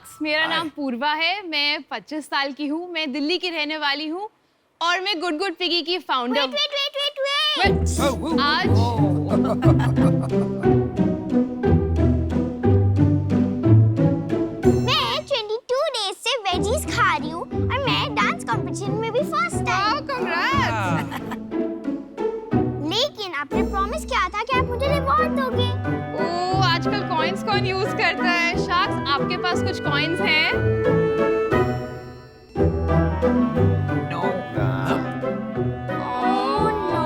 Sharks, मेरा नाम पूर्वा है, मैं 25 साल की हूँ, मैं दिल्ली की रहने वाली हूँ और मैं गुड गुड पिगी की फाउंडर। wait. आज मैं 22 डेज से वेजीज खा रही हूँ और मैं डांस कंपटीशन में भी फर्स्ट टाइम। congrats! लेकिन आपने प्रॉमिस किया था कि आप मुझे रिवॉर्ड दोगे। ओह, आजकल कॉइन्स कौन यूज करता है? शार्क्स, आपके पास कुछ कॉइन्स हैं? Oh no!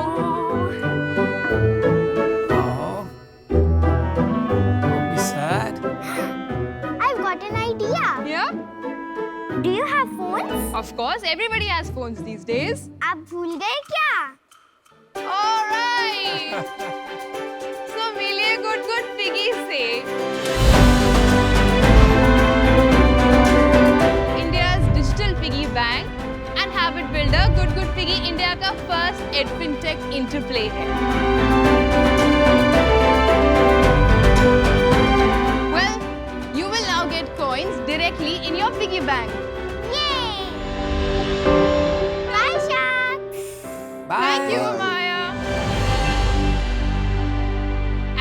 Don't be sad. I've got an idea. Yeah, Do you have phones? of course, everybody has phones these days. आप भूल गए क्या? All right. So मिलिए गुड गुड पिगी से। India's digital piggy bank and habit builder, good good piggy India का first aid fintech interplay है। Well, you will now get coins directly in your piggy bank. Yay! Bye, Sharks. Thank you, Maya.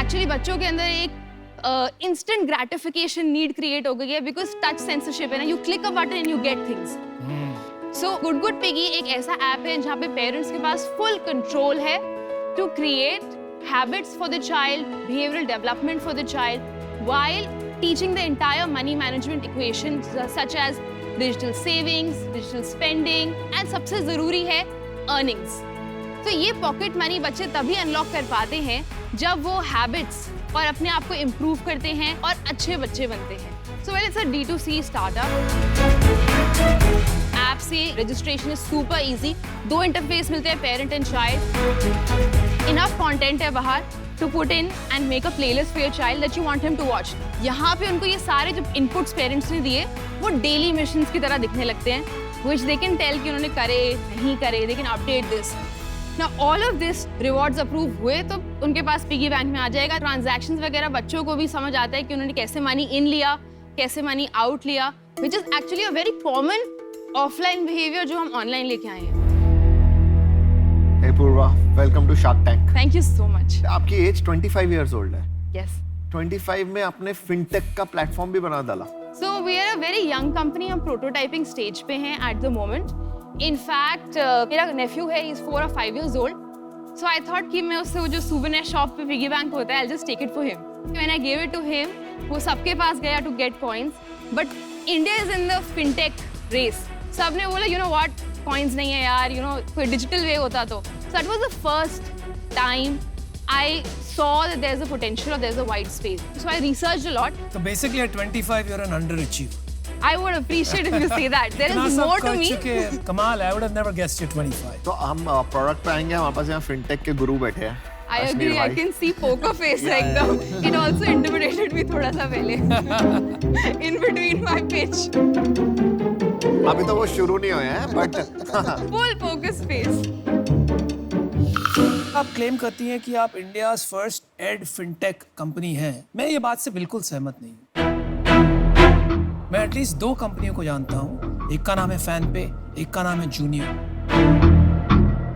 Actually, बच्चों के अंदर एक instant gratification need create हो गई है because touch censorship है ना, you click a button and you get things. So Good Good Piggy एक ऐसा ऐप है जहाँ पे पेरेंट्स के पास full control है to create habits for the child, behavioral development for the child, while teaching the entire money management equations such as digital savings, digital spending, and सबसे जरूरी है earnings. तो ये पॉकेट मनी बच्चे तभी unlock कर पाते हैं जब वो हैबिट्स और अपने आप को इम्प्रूव करते हैं और अच्छे बच्चे बनते हैं। So well, it's a D2C startup. App से registration is super easy. 2 interface मिलते हैं, parent and child. Enough content है बाहर to put in and make a playlist for your child that you want him to watch. यहाँ पे उनको ये सारे जो इनपुट्स पेरेंट्स ने दिए वो डेली मिशंस की तरह दिखने लगते हैं, व्हिच दे कैन टेल कि उन्होंने करे नहीं करे, they can update this. Now all of this rewards approve हुए तो उनके पास पिगी बैंक में आ जाएगा। ट्रांजैक्शंस वगैरह बच्चों को भी समझ आता है कि उन्होंने कैसे मनी इन लिया, कैसे मनी आउट लिया, which is actually a very common offline behavior जो हम ऑनलाइन लेके आए हैं। Hey Purva, welcome to Shark Tank. Thank you so much. आपकी एज 25 years old है। Yes. 25 में आपने फिनटेक का प्लेटफॉर्म भी बना डाला। So we are a very young company, हम प्रोटोटाइपिंग स्टेज पे हैं at the moment. In fact, मेरा नेफ्यू है, he's 4 or 5 years old. So I thought कि मैं उससे वो जो souvenir shop पे piggy bank होता है, I'll just take it for him. When I gave it to him, वो सबके पास गया to get coins. But India is in the fintech race. सबने बोला, you know what, coins नहीं है यार, you know, कोई digital way होता तो. So that was the first time I saw that there's a potential or there's a wide space. So I researched a lot. So basically at 25 you're an underachiever. I would appreciate if you say that. There इतना is सब more to कर me. चुके, कमाल है, I would have never guessed you 25. तो हम product पे आएंगे, हमारे पास यहाँ फिनटेक के गुरु बैठे हैं। I अश्मीर agree. I भाई। can see poker face एकदम. It also intimidated me थोड़ा सा पहले. In between my pitch, अभी तो वो शुरू नहीं हुए हैं, बट full focus face. आप क्लेम करती हैं कि आप India's first aid fintech company हैं। मैं ये बात से बिल्कुल सहमत नहीं हूँ। मैं एटलीस्ट 2 कंपनियों को जानता हूँ, एक का नाम है फैन पे, एक का नाम है जूनियर।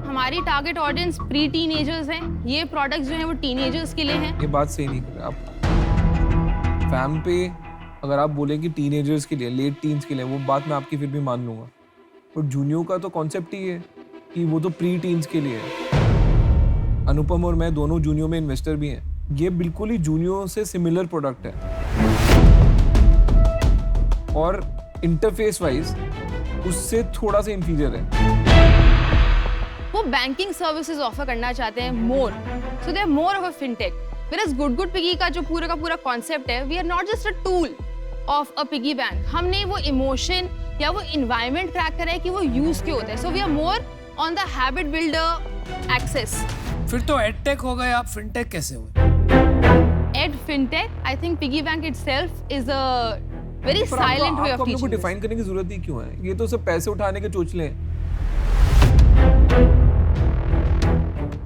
हमारी टारगेट ऑडियंस प्री टीनेजर्स हैं. ये प्रोडक्ट्स जो हैं वो टीनेजर्स के लिए हैं. ये बात सही नहीं कर रहे आप। फैम पे अगर आप बोले कि टीनेजर्स के लिए, लेट टीन्स के लिए, वो बात मैं आपकी फिर भी मान लूंगा। और जूनियर का तो कॉन्सेप्ट ही है कि वो तो प्री टीन्स के लिए है। अनुपम और मैं दोनों जूनियर में इन्वेस्टर भी हैं। ये बिल्कुल ही जूनियर से सिमिलर प्रोडक्ट है और इंटरफेस वाइज उससे थोड़ा सा इंफीरियर है। वो बैंकिंग सर्विसेज ऑफर करना चाहते हैं more, so they are more of a fintech. Whereas good good piggy का जो पूरा का पूरा कॉन्सेप्ट है, we are not just a tool of a piggy bank. हमने वो इमोशन या वो एनवायरनमेंट क्रैक करा है कि वो यूज क्यों होता है। So we are more on the habit builder access. फिर तो एडटेक हो गए, आप फिनटेक कैसे हुए? Ed fintech, I think piggy bank itself is a very silent way of teaching. Teaching. Define करने की जरूरत ही क्यों है? ये तो सब पैसे उठाने के चोचले हैं।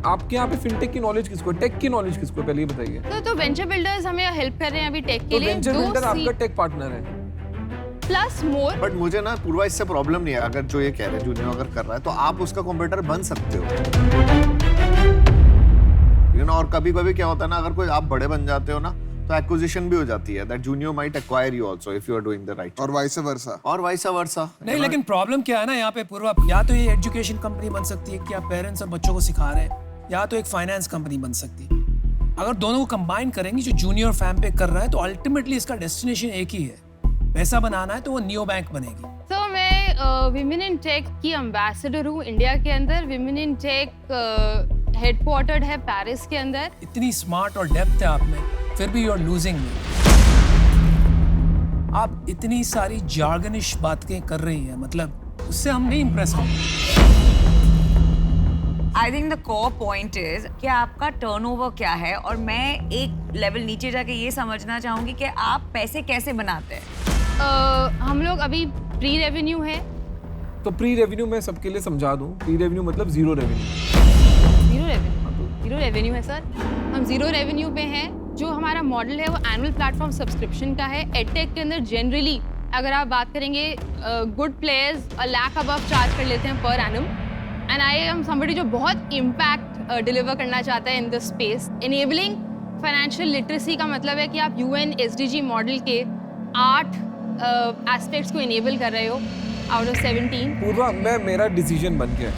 आपके यहाँ पे फिनटेक की नॉलेज किसको है? टेक की नॉलेज किसको है? पहले ये बताइए। तो वेंचर बिल्डर्स हमें हेल्प कर रहे हैं अभी टेक के तो लिए। वेंचर बिल्डर आपका टेक पार्टनर है। plus more. बट मुझे ना पूर्वा इससे प्रॉब्लम नहीं है, अगर जो ये कह रहे हैं जूनियर अगर कर रहा है तो आप उसका कॉम्पिटिटर बन सकते हो, और कभी कभी क्या होता है ना, अगर कोई आप बड़े बन जाते हो ना तो एक्विजिशन भी हो जाती है, that junior might acquire you also if you are doing the right, और वाइस वर्सा। और वाइस वर्सा। नहीं, लेकिन प्रॉब्लम क्या है ना यहाँ पे पूर्वा, या तो ये एजुकेशन कंपनी बन सकती है कि आप पेरेंट्स और बच्चों को सिखा रहे हैं, या तो एक फाइनेंस कंपनी बन सकती है। अगर दोनों को कंबाइन करेंगे जो जूनियर और फैम पे कर रहा है, तो अल्टीमेटली इसका डेस्टिनेशन एक ही है, पैसा बनाना है, तो वो नियो बैंक बनेगी। तो मैं विमेन इन टेक की एम्बेसडर हूँ इंडिया के अंदर। विमेन इन टेक हेडक्वार्टर्ड है पेरिस के अंदर। इतनी स्मार्ट और डेप्थ है आप में, फिर भी यू आर लूजिंग मी। आप इतनी सारी जार्गनिश बातें कर रही हैं, मतलब उससे हम नहीं इम्प्रेस होंगे। I think the core point is कि आपका टर्नओवर क्या है, और मैं एक लेवल नीचे जाके ये समझना चाहूंगी कि आप पैसे कैसे बनाते हैं। हम लोग अभी प्री रेवेन्यू है। तो प्री रेवेन्यू मैं सबके लिए समझा दूं, प्री रेवेन्यू मतलब जीरो रेवेन्यू। जीरो रेवेन्यू है सर, हम जीरो रेवेन्यू पे हैं। जो हमारा मॉडल है वो एनुअल प्लेटफॉर्म सब्सक्रिप्शन का है। एडटेक के अंदर जनरली अगर आप बात करेंगे, good players 1 lakh above charge कर लेते हैं per annum, and I am somebody जो बहुत इम्पैक्ट डिलीवर करना चाहता है in the space. Enabling financial literacy का मतलब है कि आप UN SDG मॉडल के 8 एस्पेक्ट्स को इनेबल कर रहे हो आउट ऑफ 17। पूर्वा, मेरा डिसीजन बन गया है।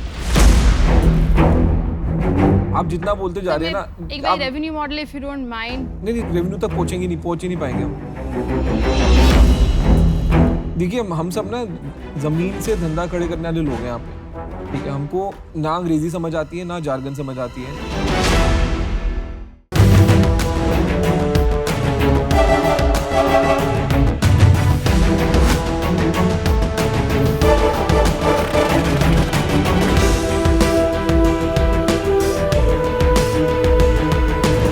आप जितना बोलते जा रहे हैं ना, एक बार revenue model if you don't mind. नहीं, रेवेन्यू तक पहुंच ही नहीं पाएंगे हम। देखिए, हम सब ना जमीन से धंधा खड़े करने वाले लोग हैं यहाँ पे, ठीक है। हमको ना अंग्रेजी समझ आती है, ना जार्गन समझ आती है।